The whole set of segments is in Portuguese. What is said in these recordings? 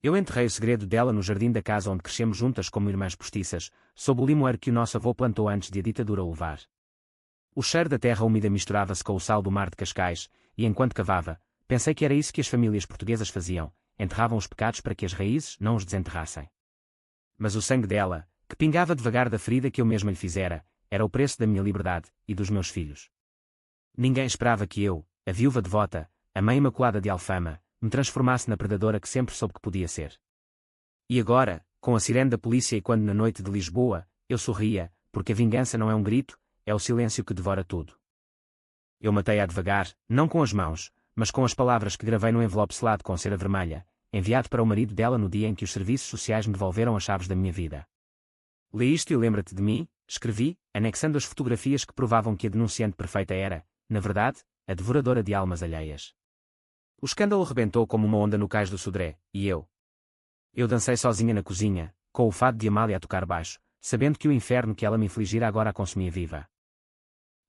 Eu enterrei o segredo dela no jardim da casa onde crescemos juntas como irmãs postiças, sob o limoeiro que o nosso avô plantou antes de a ditadura o levar. O cheiro da terra úmida misturava-se com o sal do mar de Cascais, e enquanto cavava, pensei que era isso que as famílias portuguesas faziam, enterravam os pecados para que as raízes não os desenterrassem. Mas o sangue dela, que pingava devagar da ferida que eu mesma lhe fizera, era o preço da minha liberdade, e dos meus filhos. Ninguém esperava que eu, a viúva devota, a mãe imaculada de Alfama, me transformasse na predadora que sempre soube que podia ser. E agora, com a sirene da polícia e quando na noite de Lisboa, eu sorria, porque a vingança não é um grito, é o silêncio que devora tudo. Eu matei-a devagar, não com as mãos, mas com as palavras que gravei no envelope selado com cera vermelha, enviado para o marido dela no dia em que os serviços sociais me devolveram as chaves da minha vida. Lê isto e lembra-te de mim, escrevi, anexando as fotografias que provavam que a denunciante perfeita era, na verdade, a devoradora de almas alheias. O escândalo rebentou como uma onda no cais do Sodré, e eu. Eu dancei sozinha na cozinha, com o fado de Amália a tocar baixo, sabendo que o inferno que ela me infligira agora a consumia viva.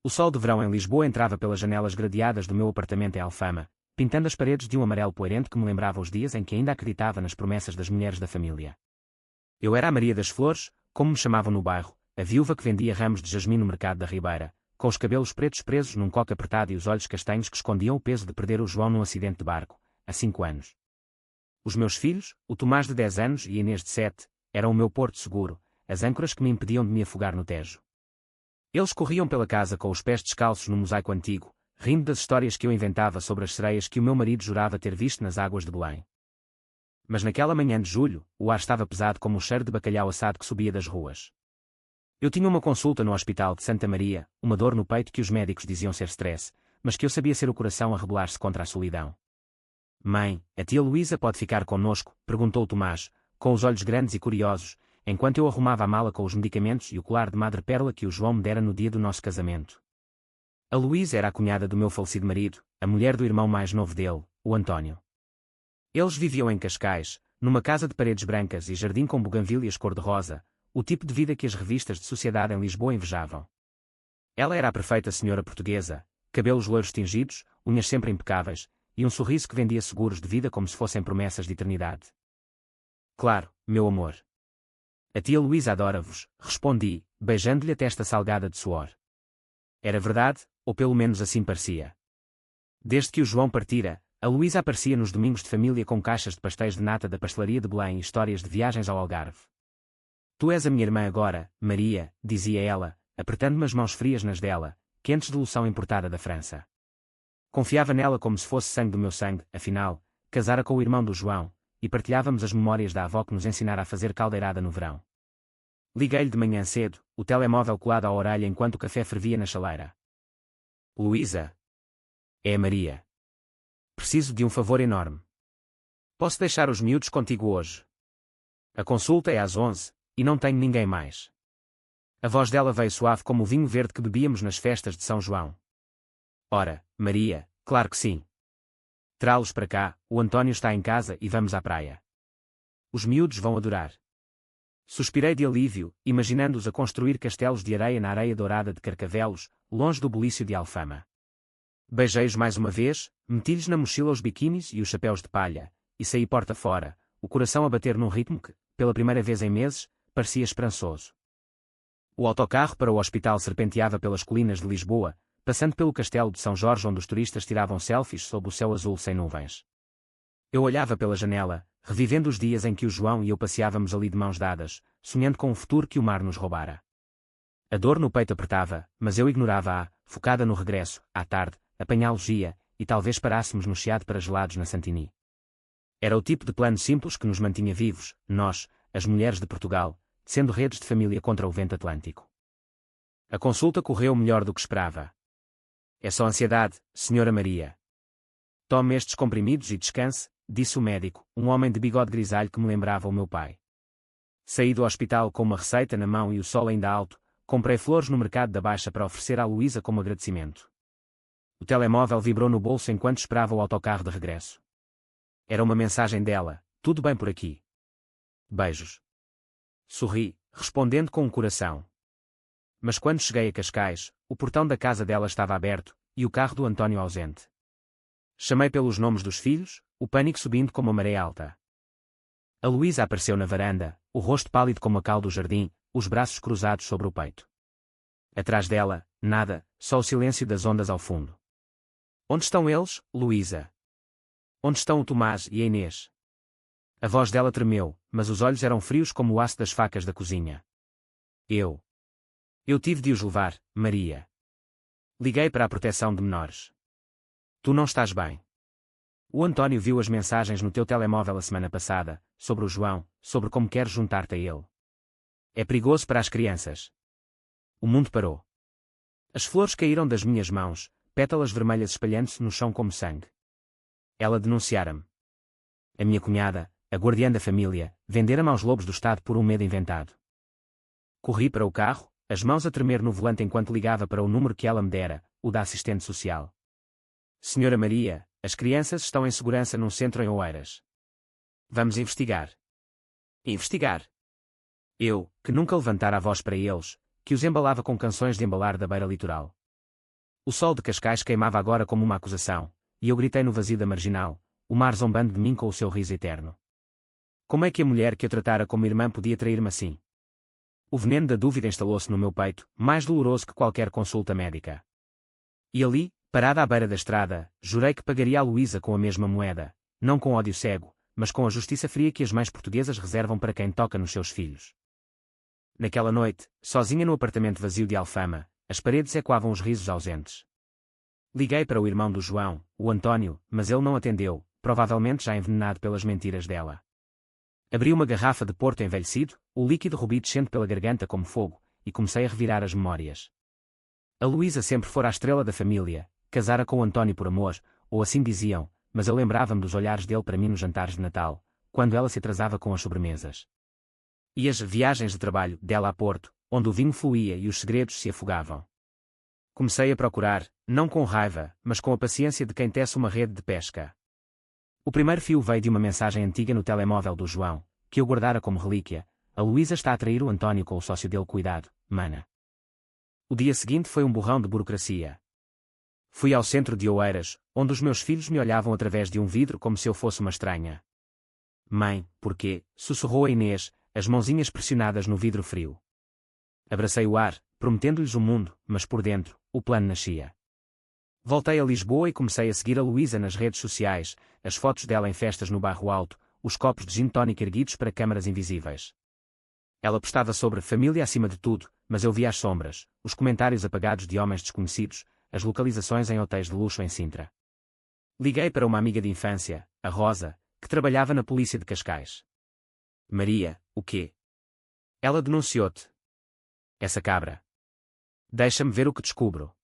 O sol de verão em Lisboa entrava pelas janelas gradeadas do meu apartamento em Alfama, pintando as paredes de um amarelo poeirente que me lembrava os dias em que ainda acreditava nas promessas das mulheres da família. Eu era a Maria das Flores, como me chamavam no bairro, a viúva que vendia ramos de jasmim no mercado da Ribeira, com os cabelos pretos presos num coque apertado e os olhos castanhos que escondiam o peso de perder o João num acidente de barco, há 5 anos. Os meus filhos, o Tomás de 10 anos e a Inês de 7, eram o meu porto seguro, as âncoras que me impediam de me afogar no Tejo. Eles corriam pela casa com os pés descalços no mosaico antigo, rindo das histórias que eu inventava sobre as sereias que o meu marido jurava ter visto nas águas de Belém. Mas naquela manhã de julho, o ar estava pesado como o cheiro de bacalhau assado que subia das ruas. Eu tinha uma consulta no Hospital de Santa Maria, uma dor no peito que os médicos diziam ser stress, mas que eu sabia ser o coração a rebelar-se contra a solidão. Mãe, a tia Luísa pode ficar connosco? Perguntou Tomás, com os olhos grandes e curiosos, enquanto eu arrumava a mala com os medicamentos e o colar de madrepérola que o João me dera no dia do nosso casamento. A Luísa era a cunhada do meu falecido marido, a mulher do irmão mais novo dele, o António. Eles viviam em Cascais, numa casa de paredes brancas e jardim com buganvílias cor-de-rosa, o tipo de vida que as revistas de sociedade em Lisboa invejavam. Ela era a perfeita senhora portuguesa, cabelos loiros tingidos, unhas sempre impecáveis, e um sorriso que vendia seguros de vida como se fossem promessas de eternidade. Claro, meu amor. A tia Luísa adora-vos, respondi, beijando-lhe a testa salgada de suor. Era verdade, ou pelo menos assim parecia. Desde que o João partira, a Luísa aparecia nos domingos de família com caixas de pastéis de nata da pastelaria de Belém e histórias de viagens ao Algarve. Tu és a minha irmã agora, Maria, dizia ela, apertando-me as mãos frias nas dela, quentes de loção importada da França. Confiava nela como se fosse sangue do meu sangue, afinal, casara com o irmão do João, e partilhávamos as memórias da avó que nos ensinara a fazer caldeirada no verão. Liguei-lhe de manhã cedo, o telemóvel colado à orelha enquanto o café fervia na chaleira. Luísa. É a Maria. Preciso de um favor enorme. Posso deixar os miúdos contigo hoje? A consulta é às 11, e não tenho ninguém mais. A voz dela veio suave como o vinho verde que bebíamos nas festas de São João. Ora, Maria, claro que sim. Trá-los para cá, o António está em casa e vamos à praia. Os miúdos vão adorar. Suspirei de alívio, imaginando-os a construir castelos de areia na areia dourada de Carcavelos, longe do bulício de Alfama. Beijei-os mais uma vez, meti-lhes na mochila os biquínis e os chapéus de palha, e saí porta fora, o coração a bater num ritmo que, pela primeira vez em meses, parecia esperançoso. O autocarro para o hospital serpenteava pelas colinas de Lisboa, passando pelo castelo de São Jorge onde os turistas tiravam selfies sob o céu azul sem nuvens. Eu olhava pela janela, revivendo os dias em que o João e eu passeávamos ali de mãos dadas, sonhando com o futuro que o mar nos roubara. A dor no peito apertava, mas eu ignorava-a, focada no regresso, à tarde, apanhá-los ia, e talvez parássemos no chiado para gelados na Santini. Era o tipo de plano simples que nos mantinha vivos, nós, as mulheres de Portugal, sendo redes de família contra o vento atlântico. A consulta correu melhor do que esperava. É só ansiedade, Senhora Maria. Tome estes comprimidos e descanse, disse o médico, um homem de bigode grisalho que me lembrava o meu pai. Saí do hospital com uma receita na mão e o sol ainda alto, comprei flores no mercado da Baixa para oferecer à Luísa como agradecimento. O telemóvel vibrou no bolso enquanto esperava o autocarro de regresso. Era uma mensagem dela, tudo bem por aqui. Beijos. Sorri, respondendo com um coração. Mas quando cheguei a Cascais, o portão da casa dela estava aberto, e o carro do António ausente. Chamei pelos nomes dos filhos, o pânico subindo como a maré alta. A Luísa apareceu na varanda, o rosto pálido como a cal do jardim, os braços cruzados sobre o peito. Atrás dela, nada, só o silêncio das ondas ao fundo. Onde estão eles, Luísa? Onde estão o Tomás e a Inês? A voz dela tremeu, mas os olhos eram frios como o aço das facas da cozinha. Eu tive de os levar, Maria. Liguei para a proteção de menores. Tu não estás bem. O António viu as mensagens no teu telemóvel a semana passada, sobre o João, sobre como queres juntar-te a ele. É perigoso para as crianças. O mundo parou. As flores caíram das minhas mãos, pétalas vermelhas espalhando-se no chão como sangue. Ela denunciara-me. A minha cunhada, a guardiã da família, vendera-me aos lobos do Estado por um medo inventado. Corri para o carro, as mãos a tremer no volante enquanto ligava para o número que ela me dera, o da assistente social. Senhora Maria, as crianças estão em segurança num centro em Oeiras. Vamos investigar. Investigar. Eu, que nunca levantara a voz para eles, que os embalava com canções de embalar da beira litoral. O sol de Cascais queimava agora como uma acusação, e eu gritei no vazio da marginal, o mar zombando de mim com o seu riso eterno. Como é que a mulher que eu tratara como irmã podia trair-me assim? O veneno da dúvida instalou-se no meu peito, mais doloroso que qualquer consulta médica. E ali, parada à beira da estrada, jurei que pagaria a Luísa com a mesma moeda, não com ódio cego, mas com a justiça fria que as mães portuguesas reservam para quem toca nos seus filhos. Naquela noite, sozinha no apartamento vazio de Alfama, as paredes ecoavam os risos ausentes. Liguei para o irmão do João, o António, mas ele não atendeu, provavelmente já envenenado pelas mentiras dela. Abri uma garrafa de Porto envelhecido, o líquido rubi descendo pela garganta como fogo, e comecei a revirar as memórias. A Luísa sempre fora a estrela da família, casara com o António por amor, ou assim diziam, mas eu lembrava-me dos olhares dele para mim nos jantares de Natal, quando ela se atrasava com as sobremesas. E as viagens de trabalho dela a Porto, onde o vinho fluía e os segredos se afogavam. Comecei a procurar, não com raiva, mas com a paciência de quem tece uma rede de pesca. O primeiro fio veio de uma mensagem antiga no telemóvel do João, que eu guardara como relíquia. A Luísa está a trair o António com o sócio dele, cuidado, mana. O dia seguinte foi um borrão de burocracia. Fui ao centro de Oeiras, onde os meus filhos me olhavam através de um vidro como se eu fosse uma estranha. Mãe, porquê? Sussurrou a Inês, as mãozinhas pressionadas no vidro frio. Abracei o ar, prometendo-lhes o mundo, mas por dentro, o plano nascia. Voltei a Lisboa e comecei a seguir a Luísa nas redes sociais, as fotos dela em festas no Bairro Alto, os copos de gin tônica erguidos para câmaras invisíveis. Ela postava sobre família acima de tudo, mas eu via as sombras, os comentários apagados de homens desconhecidos, as localizações em hotéis de luxo em Sintra. Liguei para uma amiga de infância, a Rosa, que trabalhava na polícia de Cascais. Maria, o quê? Ela denunciou-te. Essa cabra. Deixa-me ver o que descubro.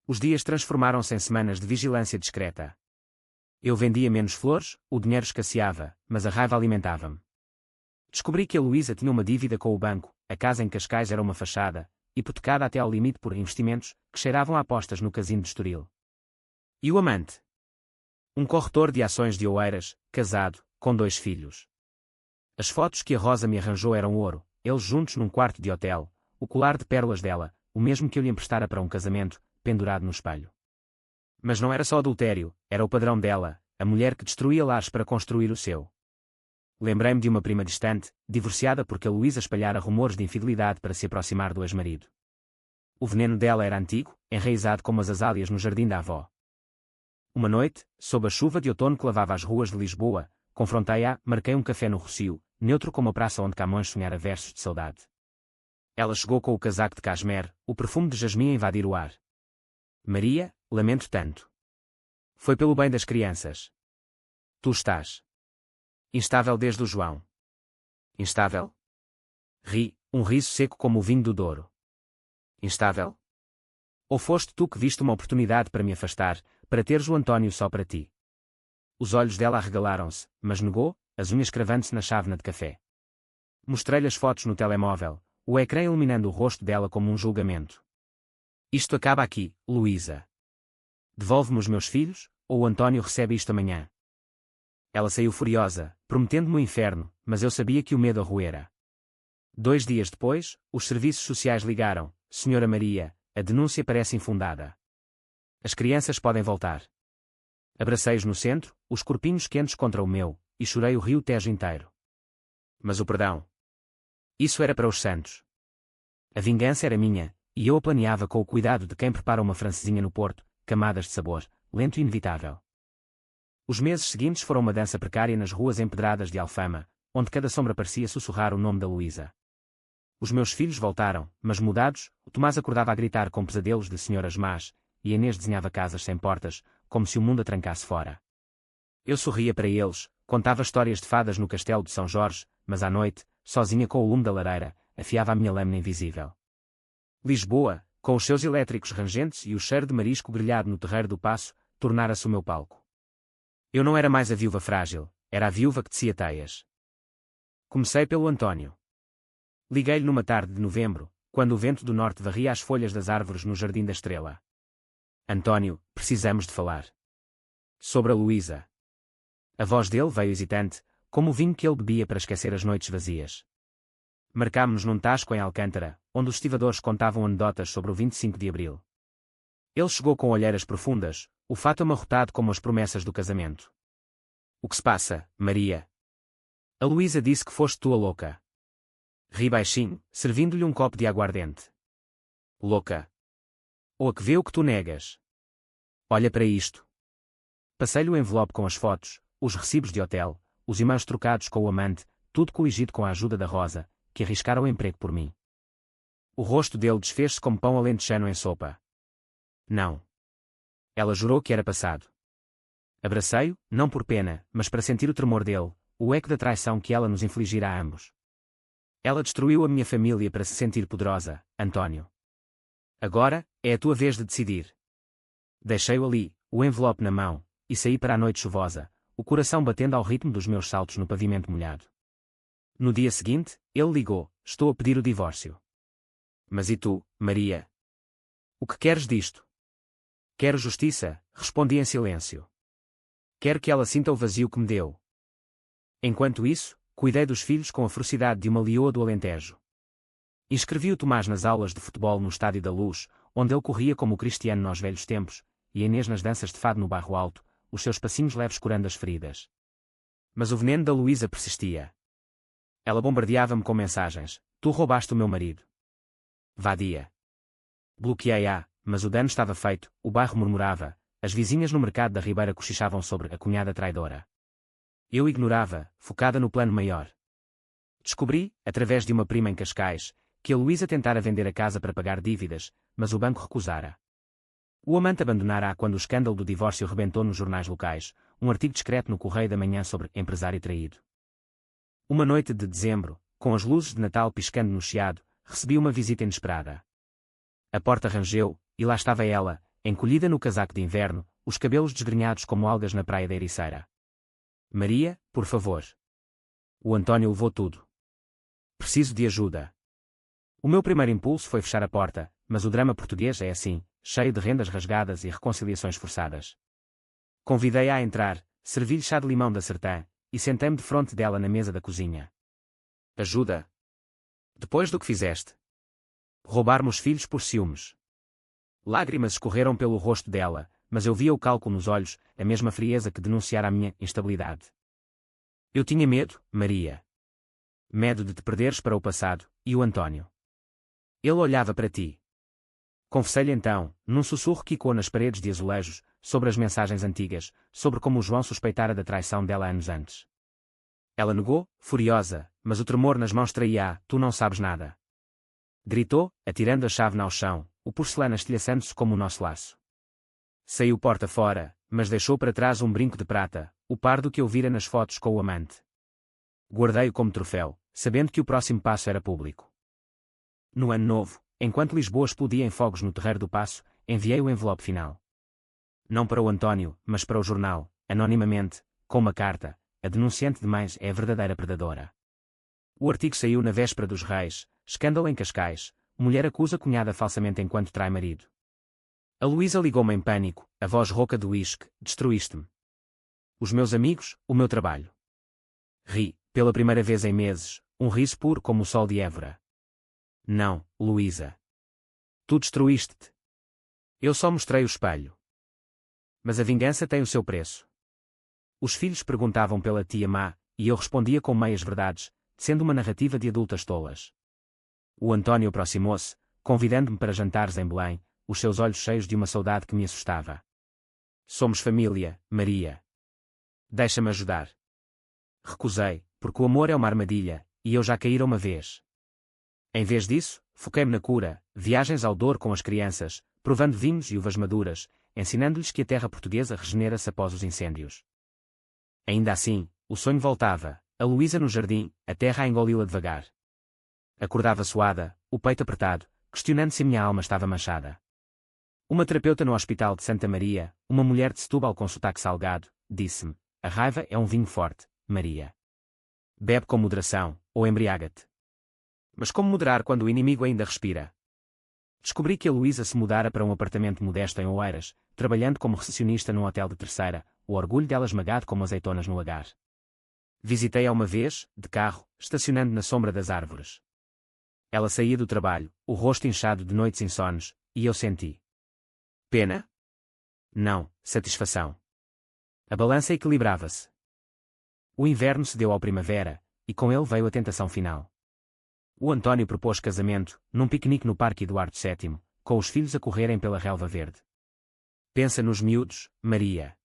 Os dias transformaram-se em semanas de vigilância discreta. Eu vendia menos flores, o dinheiro escasseava, mas a raiva alimentava-me. Descobri que a Luísa tinha uma dívida com o banco, a casa em Cascais era uma fachada, hipotecada até ao limite por investimentos, que cheiravam a apostas no casino de Estoril. E o amante? Um corretor de ações de Oeiras, casado, com 2 filhos. As fotos que a Rosa me arranjou eram ouro, eles juntos num quarto de hotel, o colar de pérolas dela, o mesmo que eu lhe emprestara para um casamento, pendurado no espelho. Mas não era só adultério, era o padrão dela, a mulher que destruía lares para construir o seu. Lembrei-me de uma prima distante, divorciada porque a Luísa espalhara rumores de infidelidade para se aproximar do ex-marido. O veneno dela era antigo, enraizado como as azáleas no jardim da avó. Uma noite, sob a chuva de outono que lavava as ruas de Lisboa, confrontei-a, marquei um café no Rossio, neutro como a praça onde Camões sonhara versos de saudade. Ela chegou com o casaco de cashmere, o perfume de jasmim a invadir o ar. Maria, lamento tanto. Foi pelo bem das crianças. Tu estás instável desde o João. Instável? Ri, um riso seco como o vinho do Douro. Instável? Ou foste tu que viste uma oportunidade para me afastar, para teres o António só para ti? Os olhos dela arregalaram-se, mas negou, as unhas cravando-se na chávena de café. Mostrei-lhe as fotos no telemóvel, o ecrã iluminando o rosto dela como um julgamento. Isto acaba aqui, Luísa. Devolve-me os meus filhos, ou o António recebe isto amanhã. Ela saiu furiosa, prometendo-me o inferno, mas eu sabia que o medo a roera. 2 dias depois, os serviços sociais ligaram. Senhora Maria, a denúncia parece infundada. As crianças podem voltar. Abracei-os no centro, os corpinhos quentes contra o meu, e chorei o Rio Tejo inteiro. Mas o perdão? Isso era para os santos. A vingança era minha, e eu a planeava com o cuidado de quem prepara uma francesinha no Porto, camadas de sabor, lento e inevitável. Os meses seguintes foram uma dança precária nas ruas empedradas de Alfama, onde cada sombra parecia sussurrar o nome da Luísa. Os meus filhos voltaram, mas mudados, o Tomás acordava a gritar com pesadelos de senhoras más, e a Inês desenhava casas sem portas, como se o mundo a trancasse fora. Eu sorria para eles, contava histórias de fadas no castelo de São Jorge, mas à noite, sozinha com o lume da lareira, afiava a minha lâmina invisível. Lisboa, com os seus elétricos rangentes e o cheiro de marisco grelhado no terreiro do Paço, tornara-se o meu palco. Eu não era mais a viúva frágil, era a viúva que tecia teias. Comecei pelo António. Liguei-lhe numa tarde de novembro, quando o vento do norte varria as folhas das árvores no Jardim da Estrela. António, precisamos de falar. Sobre a Luísa. A voz dele veio hesitante, como o vinho que ele bebia para esquecer as noites vazias. Marcámo-nos num tasco em Alcântara, onde os estivadores contavam anedotas sobre o 25 de abril. Ele chegou com olheiras profundas, o fato amarrotado como as promessas do casamento. O que se passa, Maria? A Luísa disse que foste tu a louca. Ri baixinho, servindo-lhe um copo de aguardente. Louca? Ou a que vê o que tu negas? Olha para isto. Passei-lhe o envelope com as fotos, os recibos de hotel, os imãs trocados com o amante, tudo coligido com a ajuda da Rosa, que arriscara o emprego por mim. O rosto dele desfez-se como pão alentejano em sopa. Não. Ela jurou que era passado. Abracei-o, não por pena, mas para sentir o tremor dele, o eco da traição que ela nos infligira a ambos. Ela destruiu a minha família para se sentir poderosa, António. Agora, é a tua vez de decidir. Deixei-o ali, o envelope na mão, e saí para a noite chuvosa, o coração batendo ao ritmo dos meus saltos no pavimento molhado. No dia seguinte, ele ligou: estou a pedir o divórcio. Mas e tu, Maria? O que queres disto? Quero justiça, respondi em silêncio. Quero que ela sinta o vazio que me deu. Enquanto isso, cuidei dos filhos com a ferocidade de uma leoa do Alentejo. Inscrevi o Tomás nas aulas de futebol no Estádio da Luz, onde ele corria como o Cristiano nos velhos tempos, e a Inês nas danças de fado no Bairro Alto, os seus passinhos leves curando as feridas. Mas o veneno da Luísa persistia. Ela bombardeava-me com mensagens: tu roubaste o meu marido. Vadia. Bloqueei-a, mas o dano estava feito, o bairro murmurava, as vizinhas no mercado da Ribeira cochichavam sobre a cunhada traidora. Eu ignorava, focada no plano maior. Descobri, através de uma prima em Cascais, que a Luísa tentara vender a casa para pagar dívidas, mas o banco recusara. O amante abandonara-a quando o escândalo do divórcio rebentou nos jornais locais, um artigo discreto no Correio da Manhã sobre empresário traído. Uma noite de dezembro, com as luzes de Natal piscando no chiado, recebi uma visita inesperada. A porta rangeu, e lá estava ela, encolhida no casaco de inverno, os cabelos desgrenhados como algas na praia da Ericeira. Maria, por favor. O António levou tudo. Preciso de ajuda. O meu primeiro impulso foi fechar a porta, mas o drama português é assim, cheio de rendas rasgadas e reconciliações forçadas. Convidei-a a entrar, servi-lhe chá de limão da Sertã, e sentei-me defronte dela na mesa da cozinha. Ajuda. Depois do que fizeste. Roubar-me os filhos por ciúmes. Lágrimas escorreram pelo rosto dela, mas eu via o cálculo nos olhos, a mesma frieza que denunciara a minha instabilidade. Eu tinha medo, Maria. Medo de te perderes para o passado, e o António. Ele olhava para ti. Confessei-lhe então, num sussurro que ecoou nas paredes de azulejos, sobre as mensagens antigas, sobre como o João suspeitara da traição dela anos antes. Ela negou, furiosa, mas o tremor nas mãos traía-a: tu não sabes nada. Gritou, atirando a chave ao chão, o porcelana estilhaçando-se como o nosso laço. Saiu porta fora, mas deixou para trás um brinco de prata, o pardo que eu vira nas fotos com o amante. Guardei-o como troféu, sabendo que o próximo passo era público. No ano novo, enquanto Lisboa explodia em fogos no terreiro do Paço, enviei o envelope final. Não para o António, mas para o jornal, anonimamente, com uma carta: a denunciante de mães é a verdadeira predadora. O artigo saiu na véspera dos Reis: escândalo em Cascais, mulher acusa cunhada falsamente enquanto trai marido. A Luísa ligou-me em pânico, a voz rouca do uísque: destruíste-me. Os meus amigos, o meu trabalho. Ri, pela primeira vez em meses, um riso puro como o sol de Évora. Não, Luísa. Tu destruíste-te. Eu só mostrei o espelho. Mas a vingança tem o seu preço. Os filhos perguntavam pela tia má, e eu respondia com meias verdades, sendo uma narrativa de adultas tolas. O António aproximou-se, convidando-me para jantares em Belém, os seus olhos cheios de uma saudade que me assustava. Somos família, Maria. Deixa-me ajudar. Recusei, porque o amor é uma armadilha, e eu já caíra uma vez. Em vez disso, foquei-me na cura, viagens ao Douro com as crianças, provando vinhos e uvas maduras, ensinando-lhes que a terra portuguesa regenera-se após os incêndios. Ainda assim, o sonho voltava, a Luísa no jardim, a terra a engoli-la devagar. Acordava suada, o peito apertado, questionando se a minha alma estava manchada. Uma terapeuta no Hospital de Santa Maria, uma mulher de Setúbal com sotaque salgado, disse-me: a raiva é um vinho forte, Maria. Bebe com moderação, ou embriaga-te. Mas como moderar quando o inimigo ainda respira? Descobri que a Luísa se mudara para um apartamento modesto em Oeiras, trabalhando como recepcionista num hotel de terceira, o orgulho dela esmagado como azeitonas no lagar. Visitei-a uma vez, de carro, estacionando na sombra das árvores. Ela saía do trabalho, o rosto inchado de noites insones, e eu senti. Pena? Não, satisfação. A balança equilibrava-se. O inverno cedeu ao primavera, e com ele veio a tentação final. O António propôs casamento, num piquenique no Parque Eduardo VII, com os filhos a correrem pela relva verde. Pensa nos miúdos, Maria.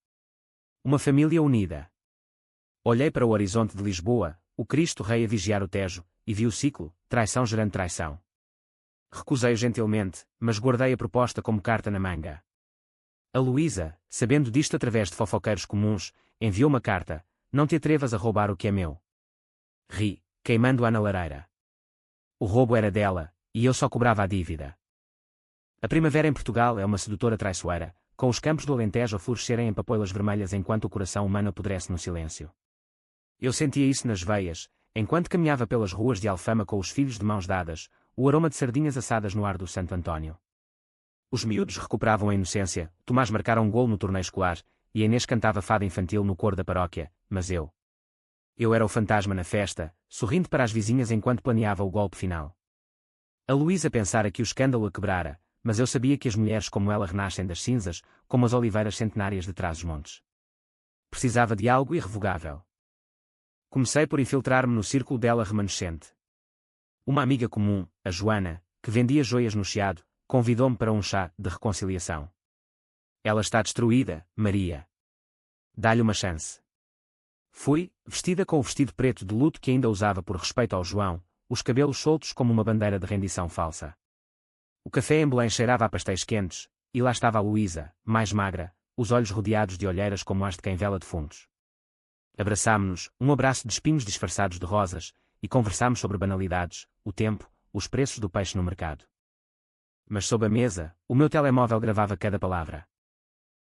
Uma família unida. Olhei para o horizonte de Lisboa, o Cristo Rei a vigiar o Tejo, e vi o ciclo, traição gerando traição. Recusei gentilmente, mas guardei a proposta como carta na manga. A Luísa, sabendo disto através de fofoqueiros comuns, enviou uma carta: não te atrevas a roubar o que é meu. Ri, queimando-a na lareira. O roubo era dela, e eu só cobrava a dívida. A primavera em Portugal é uma sedutora traiçoeira, com os campos do Alentejo a florescerem em papoilas vermelhas enquanto o coração humano apodrece no silêncio. Eu sentia isso nas veias, enquanto caminhava pelas ruas de Alfama com os filhos de mãos dadas, o aroma de sardinhas assadas no ar do Santo António. Os miúdos recuperavam a inocência, Tomás marcara um golo no torneio escolar, e a Inês cantava fada infantil no coro da paróquia, mas eu era o fantasma na festa, sorrindo para as vizinhas enquanto planeava o golpe final. A Luísa pensara que o escândalo a quebrara, mas eu sabia que as mulheres como ela renascem das cinzas, como as oliveiras centenárias de Trás-os-Montes. Precisava de algo irrevogável. Comecei por infiltrar-me no círculo dela remanescente. Uma amiga comum, a Joana, que vendia joias no Chiado, convidou-me para um chá de reconciliação. Ela está destruída, Maria. Dá-lhe uma chance. Fui, vestida com o vestido preto de luto que ainda usava por respeito ao João, os cabelos soltos como uma bandeira de rendição falsa. O café em Belém cheirava a pastéis quentes, e lá estava a Luísa, mais magra, os olhos rodeados de olheiras como as de quem vela defuntos. Abraçámo-nos, um abraço de espinhos disfarçados de rosas, e conversámos sobre banalidades, o tempo, os preços do peixe no mercado. Mas sob a mesa, o meu telemóvel gravava cada palavra.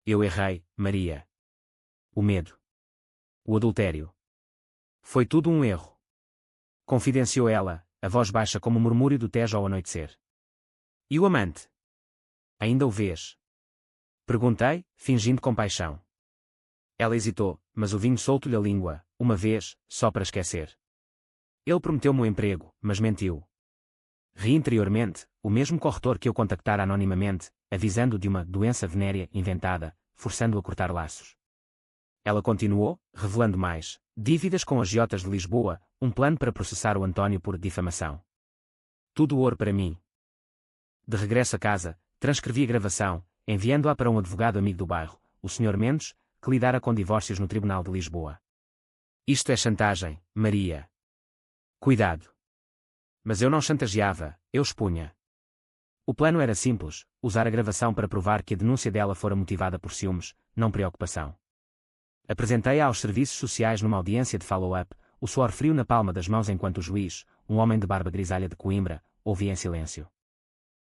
Eu errei, Maria. O medo. O adultério. Foi tudo um erro. Confidenciou ela, a voz baixa como o murmúrio do Tejo ao anoitecer. E o amante? Ainda o vês? Perguntei, fingindo compaixão. Ela hesitou, mas o vinho soltou-lhe a língua, uma vez, só para esquecer. Ele prometeu-me um emprego, mas mentiu. Ri interiormente, o mesmo corretor que eu contactara anonimamente, avisando de uma doença venérea inventada, forçando-o a cortar laços. Ela continuou, revelando mais: dívidas com agiotas de Lisboa, um plano para processar o António por difamação. Tudo ouro para mim. De regresso a casa, transcrevi a gravação, enviando-a para um advogado amigo do bairro, o Sr. Mendes, que lidara com divórcios no Tribunal de Lisboa. Isto é chantagem, Maria. Cuidado. Mas eu não chantageava, eu expunha. O plano era simples: usar a gravação para provar que a denúncia dela fora motivada por ciúmes, não preocupação. Apresentei-a aos serviços sociais numa audiência de follow-up, o suor frio na palma das mãos enquanto o juiz, um homem de barba grisalha de Coimbra, ouvia em silêncio.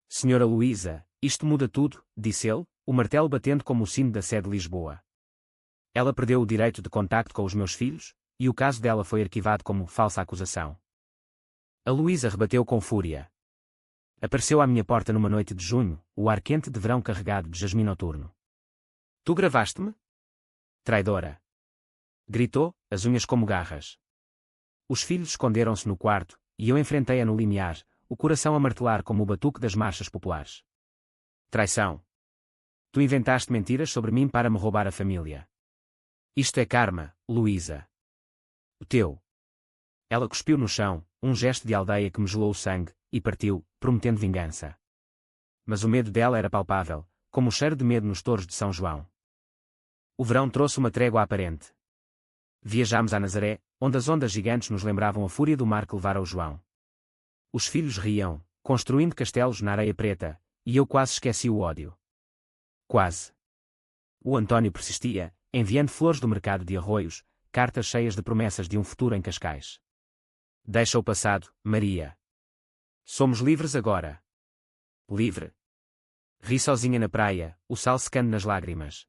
Senhora Luísa, isto muda tudo, disse ele, o martelo batendo como o sino da sede de Lisboa. Ela perdeu o direito de contacto com os meus filhos, e o caso dela foi arquivado como falsa acusação. A Luísa rebateu com fúria. Apareceu à minha porta numa noite de junho, o ar quente de verão carregado de jasmim noturno. Tu gravaste-me? Traidora! Gritou, as unhas como garras. Os filhos esconderam-se no quarto, e eu enfrentei-a no limiar, o coração a martelar como o batuque das marchas populares. Traição! Tu inventaste mentiras sobre mim para me roubar a família. Isto é karma, Luísa. O teu. Ela cuspiu no chão, um gesto de aldeia que me gelou o sangue, e partiu, prometendo vingança. Mas o medo dela era palpável, como o cheiro de medo nos touros de São João. O verão trouxe uma trégua aparente. Viajámos a Nazaré, onde as ondas gigantes nos lembravam a fúria do mar que levara o João. Os filhos riam, construindo castelos na areia preta, e eu quase esqueci o ódio. Quase. O António persistia, enviando flores do mercado de Arroios, cartas cheias de promessas de um futuro em Cascais. Deixa o passado, Maria. Somos livres agora. Livre. Ri sozinha na praia, o sal secando nas lágrimas.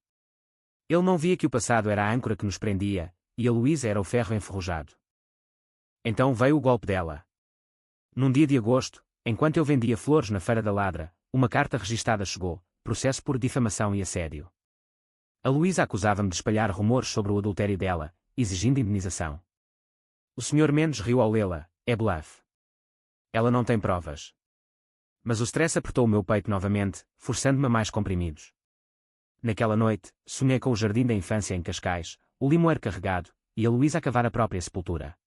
Ele não via que o passado era a âncora que nos prendia, e a Luísa era o ferro enferrujado. Então veio o golpe dela. Num dia de agosto, enquanto eu vendia flores na Feira da Ladra, uma carta registada chegou, processo por difamação e assédio. A Luísa acusava-me de espalhar rumores sobre o adultério dela, exigindo indenização. O Sr. Mendes riu ao lê-la, é bluff. Ela não tem provas. Mas o stress apertou o meu peito novamente, forçando-me a mais comprimidos. Naquela noite, sonhei com o jardim da infância em Cascais, o limoeiro carregado, e a Luísa a cavar a própria sepultura.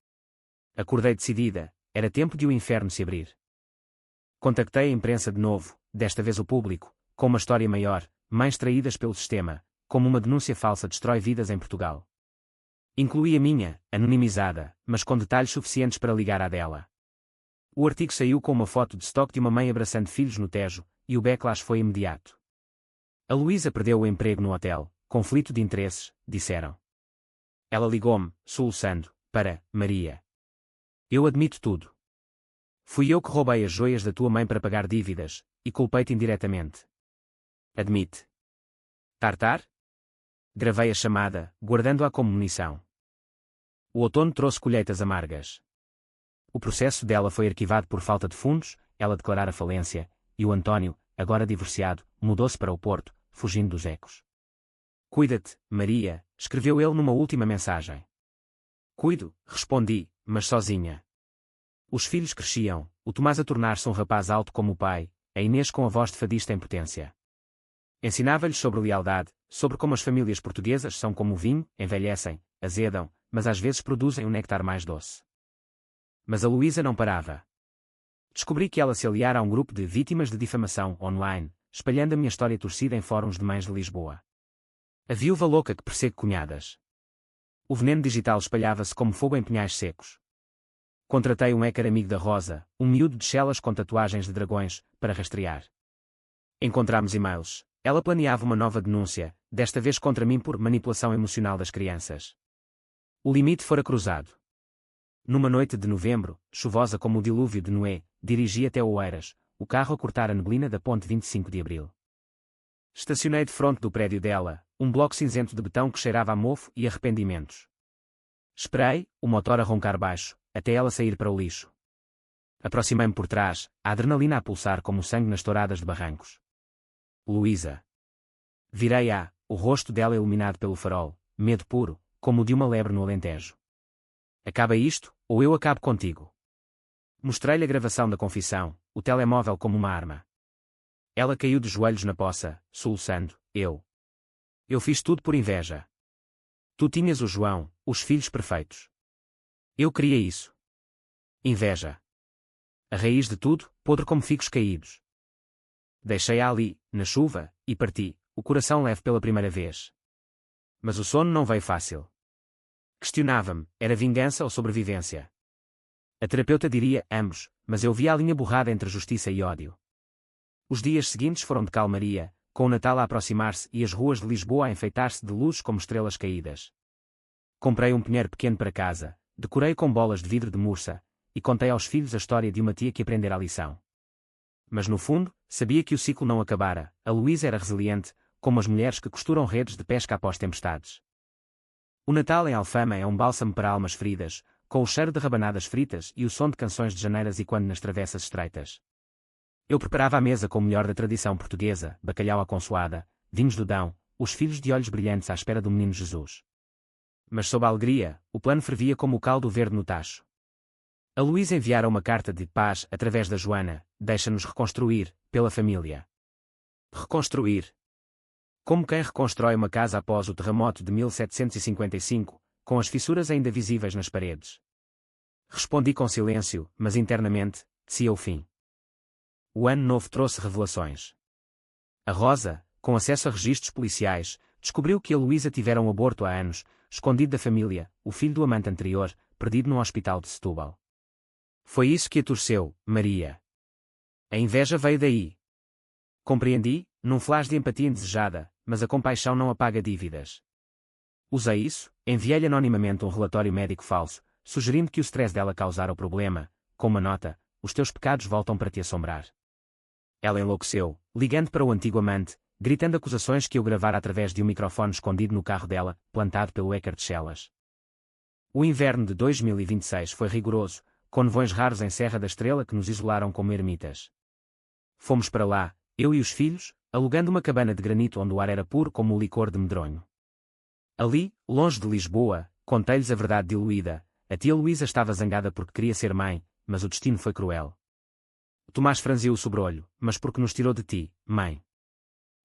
Acordei decidida, era tempo de o inferno se abrir. Contactei a imprensa de novo, desta vez o público, com uma história maior, mais traídas pelo sistema, como uma denúncia falsa destrói vidas em Portugal. Incluí a minha, anonimizada, mas com detalhes suficientes para ligar à dela. O artigo saiu com uma foto de estoque de uma mãe abraçando filhos no Tejo, e o backlash foi imediato. A Luísa perdeu o emprego no hotel, conflito de interesses, disseram. Ela ligou-me, soluçando, para Maria. Eu admito tudo. Fui eu que roubei as joias da tua mãe para pagar dívidas, e culpei-te indiretamente. Admite. Tartar? Gravei a chamada, guardando-a como munição. O outono trouxe colheitas amargas. O processo dela foi arquivado por falta de fundos, ela declarara falência, e o António, agora divorciado, mudou-se para o Porto, fugindo dos ecos. Cuida-te, Maria, escreveu ele numa última mensagem. Cuido, respondi, mas sozinha. Os filhos cresciam, o Tomás a tornar-se um rapaz alto como o pai, a Inês com a voz de fadista em potência. Ensinava-lhes sobre lealdade, sobre como as famílias portuguesas são como o vinho, envelhecem, azedam, mas às vezes produzem um néctar mais doce. Mas a Luísa não parava. Descobri que ela se aliara a um grupo de vítimas de difamação online, espalhando a minha história torcida em fóruns de mães de Lisboa. A viúva louca que persegue cunhadas. O veneno digital espalhava-se como fogo em pinhais secos. Contratei um hacker amigo da Rosa, um miúdo de chelas com tatuagens de dragões, para rastrear. Encontramos e-mails. Ela planeava uma nova denúncia, desta vez contra mim por manipulação emocional das crianças. O limite fora cruzado. Numa noite de novembro, chuvosa como o dilúvio de Noé, dirigi até Oeiras, o carro a cortar a neblina da ponte 25 de Abril. Estacionei de frente do prédio dela, um bloco cinzento de betão que cheirava a mofo e arrependimentos. Esperei, o motor a roncar baixo, até ela sair para o lixo. Aproximei-me por trás, a adrenalina a pulsar como o sangue nas touradas de barrancos. Luísa. Virei-a, o rosto dela iluminado pelo farol, medo puro, como o de uma lebre no Alentejo. Acaba isto, ou eu acabo contigo. Mostrei-lhe a gravação da confissão, o telemóvel como uma arma. Ela caiu de joelhos na poça, soluçando, eu. Eu fiz tudo por inveja. Tu tinhas o João, os filhos perfeitos. Eu queria isso. Inveja. A raiz de tudo, podre como ficos caídos. Deixei-a ali, na chuva, e parti, o coração leve pela primeira vez. Mas o sono não veio fácil. Questionava-me, era vingança ou sobrevivência? A terapeuta diria ambos, mas eu via a linha borrada entre justiça e ódio. Os dias seguintes foram de calmaria, com o Natal a aproximar-se e as ruas de Lisboa a enfeitar-se de luzes como estrelas caídas. Comprei um pinheiro pequeno para casa, decorei com bolas de vidro de mursa, e contei aos filhos a história de uma tia que aprendera a lição. Mas no fundo, sabia que o ciclo não acabara, a Luísa era resiliente, como as mulheres que costuram redes de pesca após tempestades. O Natal em Alfama é um bálsamo para almas feridas, com o cheiro de rabanadas fritas e o som de canções de janeiras e quando nas travessas estreitas. Eu preparava a mesa com o melhor da tradição portuguesa, bacalhau à consoada, vinhos do Dão, os filhos de olhos brilhantes à espera do menino Jesus. Mas sob a alegria, o plano fervia como o caldo verde no tacho. A Luísa enviara uma carta de paz através da Joana, deixa-nos reconstruir, pela família. Reconstruir. Como quem reconstrói uma casa após o terremoto de 1755, com as fissuras ainda visíveis nas paredes. Respondi com silêncio, mas internamente, tecia o fim. O ano novo trouxe revelações. A Rosa, com acesso a registros policiais, descobriu que a Luísa tivera um aborto há anos, escondido da família, o filho do amante anterior, perdido num hospital de Setúbal. Foi isso que a torceu, Maria. A inveja veio daí. Compreendi, num flash de empatia indesejada, mas a compaixão não apaga dívidas. Usei isso, enviei-lhe anonimamente um relatório médico falso, sugerindo que o stress dela causara o problema, com uma nota: os teus pecados voltam para te assombrar. Ela enlouqueceu, ligando para o antigo amante, gritando acusações que eu gravara através de um microfone escondido no carro dela, plantado pelo Ecker de Chelas. O inverno de 2026 foi rigoroso, com nevões raros em Serra da Estrela que nos isolaram como ermitas. Fomos para lá, eu e os filhos, alugando uma cabana de granito onde o ar era puro como o licor de medronho. Ali, longe de Lisboa, contei-lhes a verdade diluída. A tia Luísa estava zangada porque queria ser mãe, mas o destino foi cruel. Tomás franziu o sobrolho, mas porque nos tirou de ti, mãe?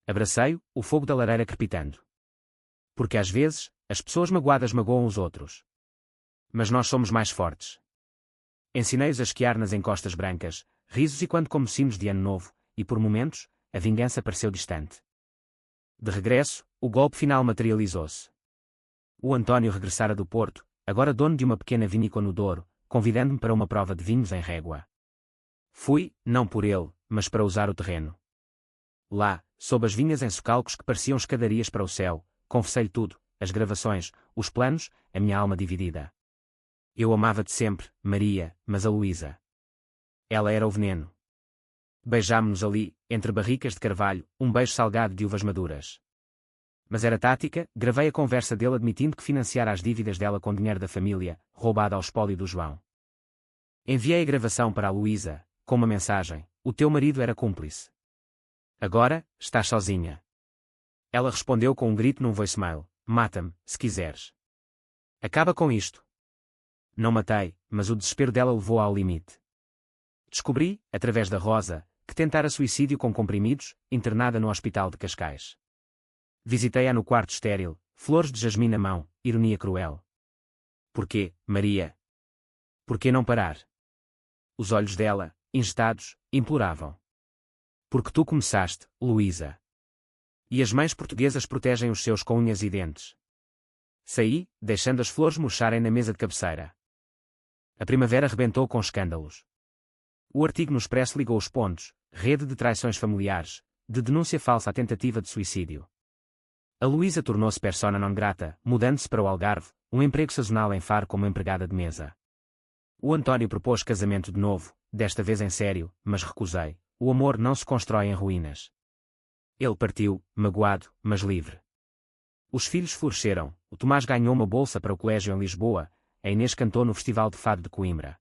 Abracei-o, o fogo da lareira crepitando. Porque às vezes, as pessoas magoadas magoam os outros. Mas nós somos mais fortes. Ensinei-os a esquiar nas encostas brancas, risos e quando como sinos de ano novo, e por momentos, a vingança pareceu distante. De regresso, o golpe final materializou-se. O António regressara do Porto, agora dono de uma pequena vinícola no Douro, convidando-me para uma prova de vinhos em Régua. Fui, não por ele, mas para usar o terreno. Lá, sob as vinhas em socalcos que pareciam escadarias para o céu, confessei-lhe tudo, as gravações, os planos, a minha alma dividida. Eu amava-te sempre, Maria, mas a Luísa. Ela era o veneno. Beijámo-nos ali, entre barricas de carvalho, um beijo salgado de uvas maduras. Mas era tática, gravei a conversa dele admitindo que financiara as dívidas dela com dinheiro da família, roubado ao espólio do João. Enviei a gravação para a Luísa, com uma mensagem: o teu marido era cúmplice. Agora, estás sozinha. Ela respondeu com um grito num voicemail: mata-me, se quiseres. Acaba com isto. Não matei, mas o desespero dela levou-a ao limite. Descobri, através da Rosa, que tentara suicídio com comprimidos, internada no hospital de Cascais. Visitei-a no quarto estéril, flores de jasmim na mão, ironia cruel. Porquê, Maria? Porquê não parar? Os olhos dela, ingestados, imploravam. Porque tu começaste, Luísa. E as mães portuguesas protegem os seus com unhas e dentes. Saí, deixando as flores murcharem na mesa de cabeceira. A primavera rebentou com escândalos. O artigo no Expresso ligou os pontos: rede de traições familiares, de denúncia falsa à tentativa de suicídio. A Luísa tornou-se persona non grata, mudando-se para o Algarve, um emprego sazonal em Faro como empregada de mesa. O António propôs casamento de novo, desta vez em sério, mas recusei. O amor não se constrói em ruínas. Ele partiu, magoado, mas livre. Os filhos floresceram, o Tomás ganhou uma bolsa para o colégio em Lisboa, a Inês cantou no Festival de Fado de Coimbra.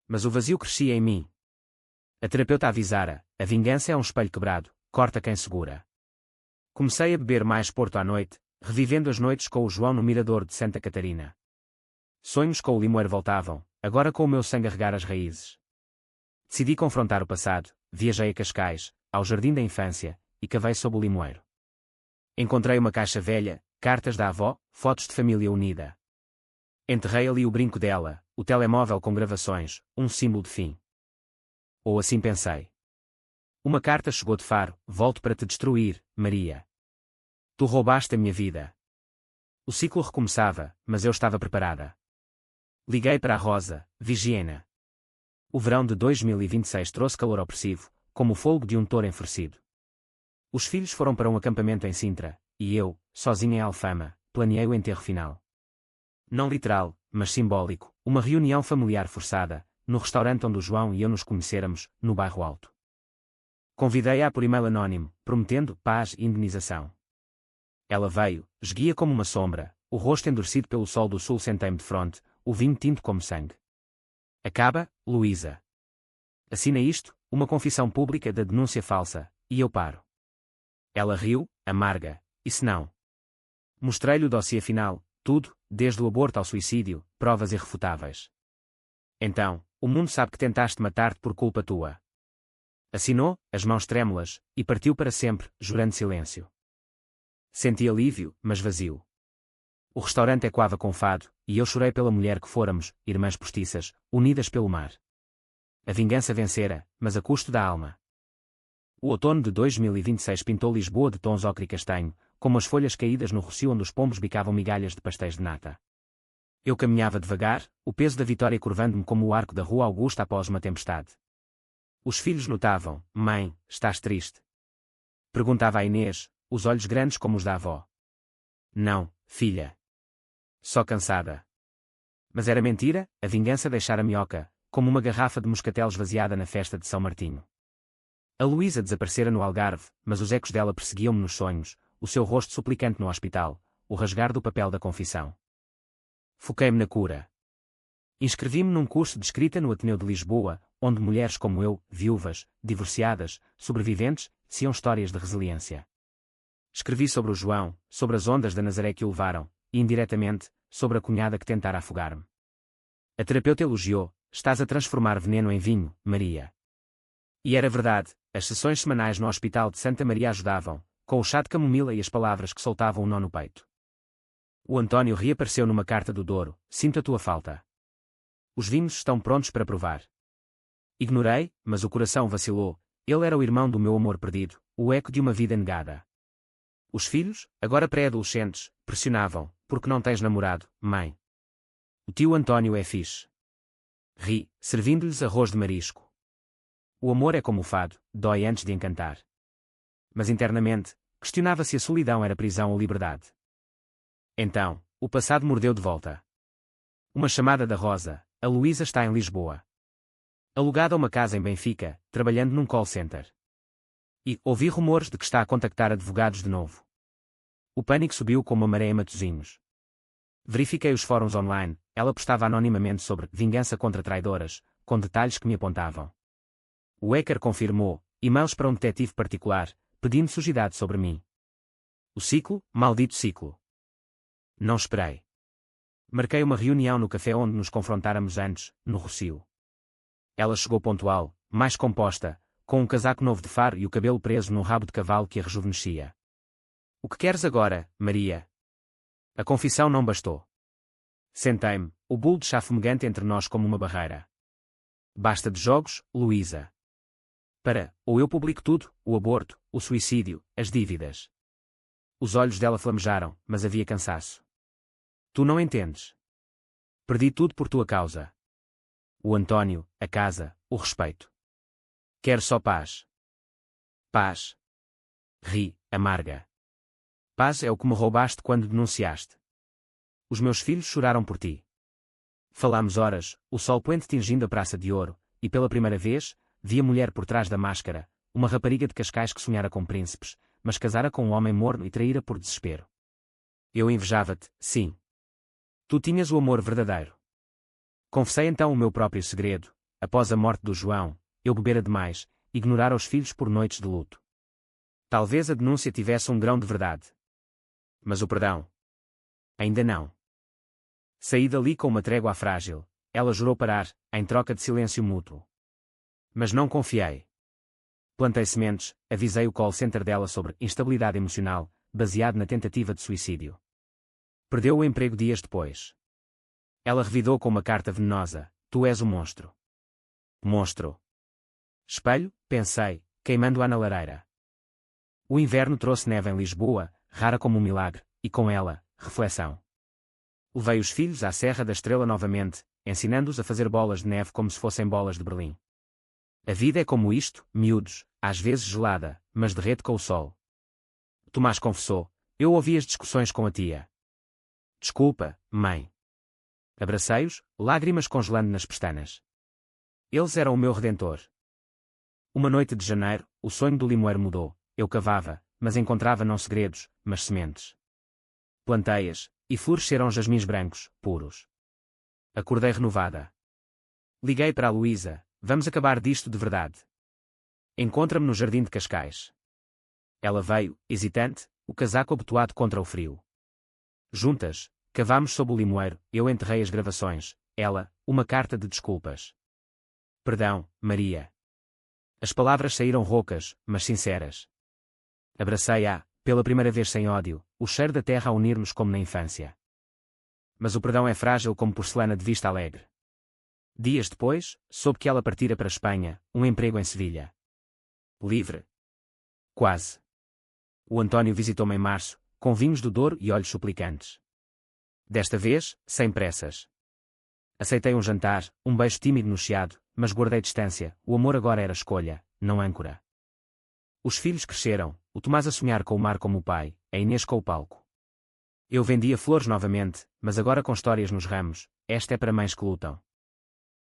Mas o vazio crescia em mim. A terapeuta avisara: a vingança é um espelho quebrado, corta quem segura. Comecei a beber mais Porto à noite, revivendo as noites com o João no Mirador de Santa Catarina. Sonhos com o limoeiro voltavam, agora com o meu sangue a regar as raízes. Decidi confrontar o passado, viajei a Cascais, ao jardim da infância, e cavei sob o limoeiro. Encontrei uma caixa velha, cartas da avó, fotos de família unida. Enterrei ali o brinco dela, o telemóvel com gravações, um símbolo de fim. Ou assim pensei. Uma carta chegou de Faro: volto para te destruir, Maria. Tu roubaste a minha vida. O ciclo recomeçava, mas eu estava preparada. Liguei para a Rosa, Vigiena. O verão de 2026 trouxe calor opressivo, como o fogo de um touro enfurecido. Os filhos foram para um acampamento em Sintra, e eu, sozinha em Alfama, planeei o enterro final. Não literal, mas simbólico, uma reunião familiar forçada, no restaurante onde o João e eu nos conhecêramos, no Bairro Alto. Convidei-a por e-mail anónimo, prometendo paz e indenização. Ela veio, esguia como uma sombra, o rosto endurecido pelo sol do sul. Sentei-me de fronte, o vinho tinto como sangue. Acaba, Luísa. Assina isto, uma confissão pública da denúncia falsa, e eu paro. Ela riu, amarga. E se não? Mostrei-lhe o dossiê final, tudo, desde o aborto ao suicídio, provas irrefutáveis. Então, o mundo sabe que tentaste matar-te por culpa tua. Assinou, as mãos trêmulas, e partiu para sempre, jurando silêncio. Senti alívio, mas vazio. O restaurante ecoava com fado, e eu chorei pela mulher que fôramos, irmãs postiças, unidas pelo mar. A vingança vencera, mas a custo da alma. O outono de 2026 pintou Lisboa de tons ocre e castanho, como as folhas caídas no rocio onde os pombos bicavam migalhas de pastéis de nata. Eu caminhava devagar, o peso da vitória curvando-me como o arco da Rua Augusta após uma tempestade. Os filhos notavam: mãe, estás triste? Perguntava a Inês, os olhos grandes como os da avó. Não, filha. Só cansada. Mas era mentira, a vingança deixara-me oca, como uma garrafa de moscatel esvaziada na festa de São Martinho. A Luísa desaparecera no Algarve, mas os ecos dela perseguiam-me nos sonhos, o seu rosto suplicante no hospital, o rasgar do papel da confissão. Foquei-me na cura. Inscrevi-me num curso de escrita no Ateneu de Lisboa, onde mulheres como eu, viúvas, divorciadas, sobreviventes, teciam histórias de resiliência. Escrevi sobre o João, sobre as ondas da Nazaré que o levaram, e indiretamente, sobre a cunhada que tentara afogar-me. A terapeuta elogiou: estás a transformar veneno em vinho, Maria. E era verdade, as sessões semanais no Hospital de Santa Maria ajudavam, com o chá de camomila e as palavras que soltavam um nó no peito. O António reapareceu numa carta do Douro: sinto a tua falta. Os vinhos estão prontos para provar. Ignorei, mas o coração vacilou, ele era o irmão do meu amor perdido, o eco de uma vida negada. Os filhos, agora pré-adolescentes, pressionavam: porque não tens namorado, mãe? O tio António é fixe. Ri, servindo-lhes arroz de marisco. O amor é como o fado, dói antes de encantar. Mas internamente, questionava se a solidão era prisão ou liberdade. Então, o passado mordeu de volta. Uma chamada da Rosa: a Luísa está em Lisboa. Alugada a uma casa em Benfica, trabalhando num call center. E ouvi rumores de que está a contactar advogados de novo. O pânico subiu como a maré em Matosinhos. Verifiquei os fóruns online, ela postava anonimamente sobre vingança contra traidoras, com detalhes que me apontavam. O hacker confirmou, e-mails para um detetive particular, pedindo sujidade sobre mim. O ciclo, maldito ciclo. Não esperei. Marquei uma reunião no café onde nos confrontáramos antes, no Rocio. Ela chegou pontual, mais composta, com um casaco novo de faro e o cabelo preso num rabo de cavalo que a rejuvenescia. O que queres agora, Maria? A confissão não bastou. Sentei-me, o bulo de chá fumegante entre nós como uma barreira. Basta de jogos, Luísa. Ou eu publico tudo, o aborto, o suicídio, as dívidas. Os olhos dela flamejaram, mas havia cansaço. Tu não entendes. Perdi tudo por tua causa. O António, a casa, o respeito. Quero só paz. Paz. Ri, amarga. Paz é o que me roubaste quando denunciaste. Os meus filhos choraram por ti. Falámos horas, o sol poente tingindo a Praça de Ouro, e pela primeira vez, vi a mulher por trás da máscara, uma rapariga de Cascais que sonhara com príncipes, mas casara com um homem morno e traíra por desespero. Eu invejava-te, sim. Tu tinhas o amor verdadeiro. Confessei então o meu próprio segredo: após a morte do João, eu bebera demais, ignorara os filhos por noites de luto. Talvez a denúncia tivesse um grão de verdade. Mas o perdão? Ainda não. Saí dali com uma trégua frágil, ela jurou parar, em troca de silêncio mútuo. Mas não confiei. Plantei sementes, avisei o call center dela sobre instabilidade emocional, baseado na tentativa de suicídio. Perdeu o emprego dias depois. Ela revidou com uma carta venenosa: tu és o monstro. Monstro. Espelho, pensei, queimando-a na lareira. O inverno trouxe neve em Lisboa, rara como um milagre, e com ela, reflexão. Levei os filhos à Serra da Estrela novamente, ensinando-os a fazer bolas de neve como se fossem bolas de Berlim. A vida é como isto, miúdos, às vezes gelada, mas derrete com o sol. Tomás confessou: eu ouvi as discussões com a tia. Desculpa, mãe. Abracei-os, lágrimas congelando nas pestanas. Eles eram o meu redentor. Uma noite de janeiro, o sonho do limoeiro mudou. Eu cavava, mas encontrava não segredos, mas sementes. Plantei-as, e floresceram jasmins brancos, puros. Acordei renovada. Liguei para a Luísa: vamos acabar disto de verdade. Encontra-me no jardim de Cascais. Ela veio, hesitante, o casaco abotoado contra o frio. Juntas, cavámos sob o limoeiro, eu enterrei as gravações, ela, uma carta de desculpas. Perdão, Maria. As palavras saíram roucas, mas sinceras. Abracei-a, pela primeira vez sem ódio, o cheiro da terra a unir-nos como na infância. mas o perdão é frágil como porcelana de vista alegre. Dias depois, soube que ela partira para a Espanha, um emprego em Sevilha. Livre. Quase. O António visitou-me em março, com vinhos do Douro e olhos suplicantes. Desta vez, sem pressas. Aceitei um jantar, um beijo tímido no chiado, mas guardei distância. O amor agora era escolha, não âncora. Os filhos cresceram, o Tomás a sonhar com o mar como o pai, a Inês com o palco. Eu vendia flores novamente, mas agora com histórias nos ramos. Esta é para mães que lutam.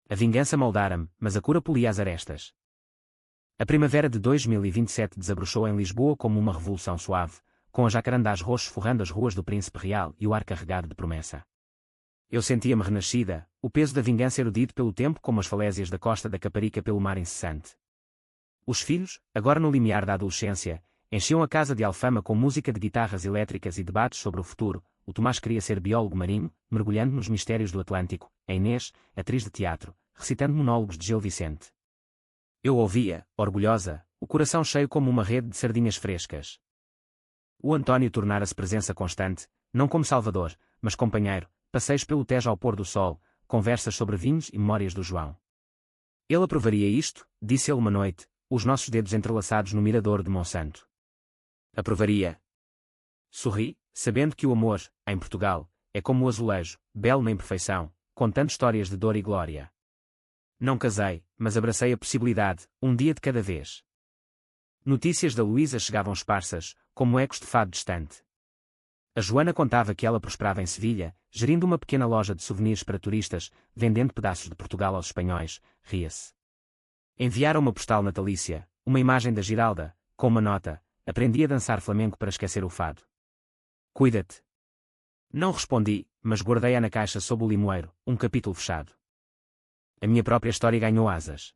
A vingança moldara-me, mas a cura polia as arestas. A primavera de 2027 desabrochou em Lisboa como uma revolução suave, com as jacarandás roxos forrando as ruas do Príncipe Real e o ar carregado de promessa. Eu sentia-me renascida, o peso da vingança erudido pelo tempo como as falésias da costa da Caparica pelo mar incessante. Os filhos, agora no limiar da adolescência, enchiam a casa de Alfama com música de guitarras elétricas e debates sobre o futuro. O Tomás queria ser biólogo marinho, mergulhando nos mistérios do Atlântico. A Inês, atriz de teatro, recitando monólogos de Gil Vicente. Eu ouvia, orgulhosa, o coração cheio como uma rede de sardinhas frescas. O António tornara-se presença constante, não como salvador, mas companheiro, passeios pelo Tejo ao pôr do sol, conversas sobre vinhos e memórias do João. Ele aprovaria isto, disse ele uma noite, os nossos dedos entrelaçados no mirador de Monsanto. Aprovaria. Sorri, sabendo que o amor, em Portugal, é como o azulejo, belo na imperfeição, contando histórias de dor e glória. Não casei, mas abracei a possibilidade, um dia de cada vez. Notícias da Luísa chegavam esparsas, como ecos de fado distante. A Joana contava que ela prosperava em Sevilha, gerindo uma pequena loja de souvenirs para turistas, vendendo pedaços de Portugal aos espanhóis. Ria-se. Enviaram uma postal natalícia, uma imagem da Giralda, com uma nota: aprendi a dançar flamenco para esquecer o fado. Cuida-te. Não respondi, mas guardei-a na caixa sob o limoeiro, um capítulo fechado. A minha própria história ganhou asas.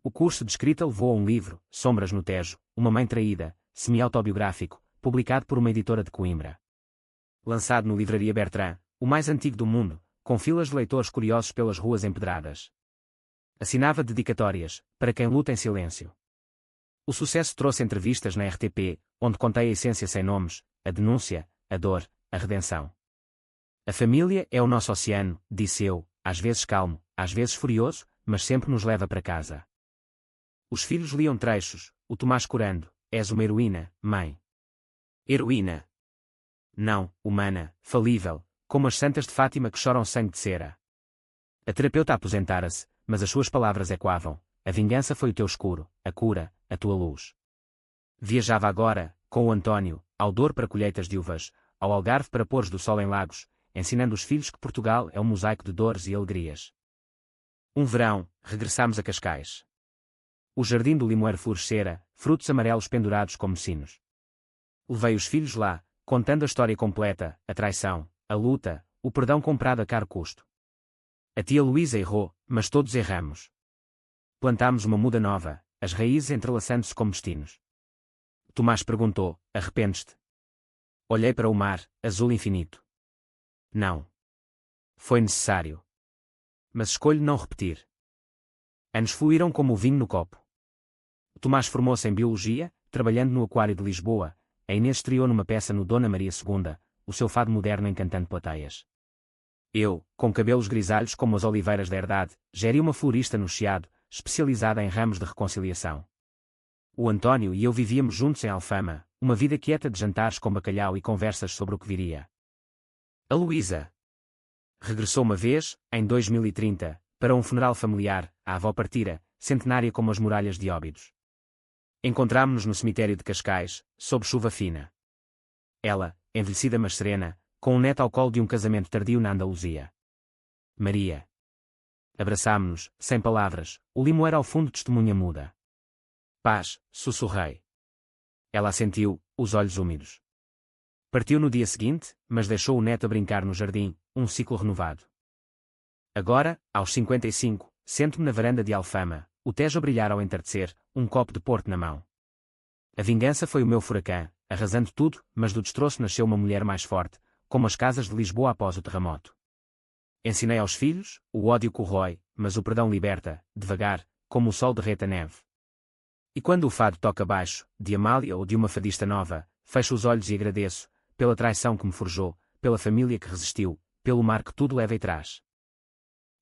O curso de escrita levou a um livro, Sombras no Tejo, uma mãe traída, semi-autobiográfico, publicado por uma editora de Coimbra. Lançado no Livraria Bertrand, o mais antigo do mundo, com filas de leitores curiosos pelas ruas empedradas. Assinava dedicatórias, para quem luta em silêncio. O sucesso trouxe entrevistas na RTP, onde contei a essência sem nomes, a denúncia, a dor, a redenção. A família é o nosso oceano, disse eu, às vezes calmo, às vezes furioso, mas sempre nos leva para casa. Os filhos liam trechos, o Tomás corando: és uma heroína, mãe. Heroína. Não, humana, falível, como as santas de Fátima que choram sangue de cera. A terapeuta aposentara-se, mas as suas palavras ecoavam: a vingança foi o teu escuro, a cura, a tua luz. Viajava agora, com o António, ao Douro para colheitas de uvas, ao Algarve para pôres do sol em lagos, ensinando os filhos que Portugal é um mosaico de dores e alegrias. Um verão, regressámos a Cascais. O jardim do limoeiro florescera, frutos amarelos pendurados como sinos. Levei os filhos lá, contando a história completa, a traição, a luta, o perdão comprado a caro custo. A tia Luísa errou, mas todos erramos. Plantámos uma muda nova, as raízes entrelaçando-se como destinos. Tomás perguntou: arrependes-te? Olhei para o mar, azul infinito. Não. Foi necessário. Mas escolho não repetir. Anos fluíram como o vinho no copo. Tomás formou-se em Biologia, trabalhando no Aquário de Lisboa. A Inês estreou numa peça no Dona Maria II, o seu fado moderno encantando plateias. Eu, com cabelos grisalhos como as oliveiras da herdade, geri uma florista no Chiado, especializada em ramos de reconciliação. O António e eu vivíamos juntos em Alfama, uma vida quieta de jantares com bacalhau e conversas sobre o que viria. A Luísa regressou uma vez, em 2030, para um funeral familiar. A avó partira, centenária como as muralhas de Óbidos. Encontrámo-nos no cemitério de Cascais, sob chuva fina. Ela, envelhecida mas serena, com um neto ao colo de um casamento tardio na Andaluzia. Maria. Abraçámo-nos, sem palavras, o limoeiro ao fundo testemunha muda. Paz, sussurrei. Ela assentiu, os olhos úmidos. Partiu no dia seguinte, mas deixou o neto a brincar no jardim, um ciclo renovado. Agora, aos 55, sento-me na varanda de Alfama, o Tejo a brilhar ao entardecer, um copo de porto na mão. A vingança foi o meu furacão, arrasando tudo, mas do destroço nasceu uma mulher mais forte, como as casas de Lisboa após o terremoto. Ensinei aos filhos: o ódio corrói, mas o perdão liberta, devagar, como o sol derrete a neve. E quando o fado toca baixo, de Amália ou de uma fadista nova, fecho os olhos e agradeço, pela traição que me forjou, pela família que resistiu, pelo mar que tudo leva e traz.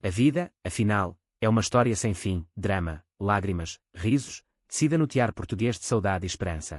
A vida, afinal, é uma história sem fim, drama, lágrimas, risos, tecida no tear português de saudade e esperança.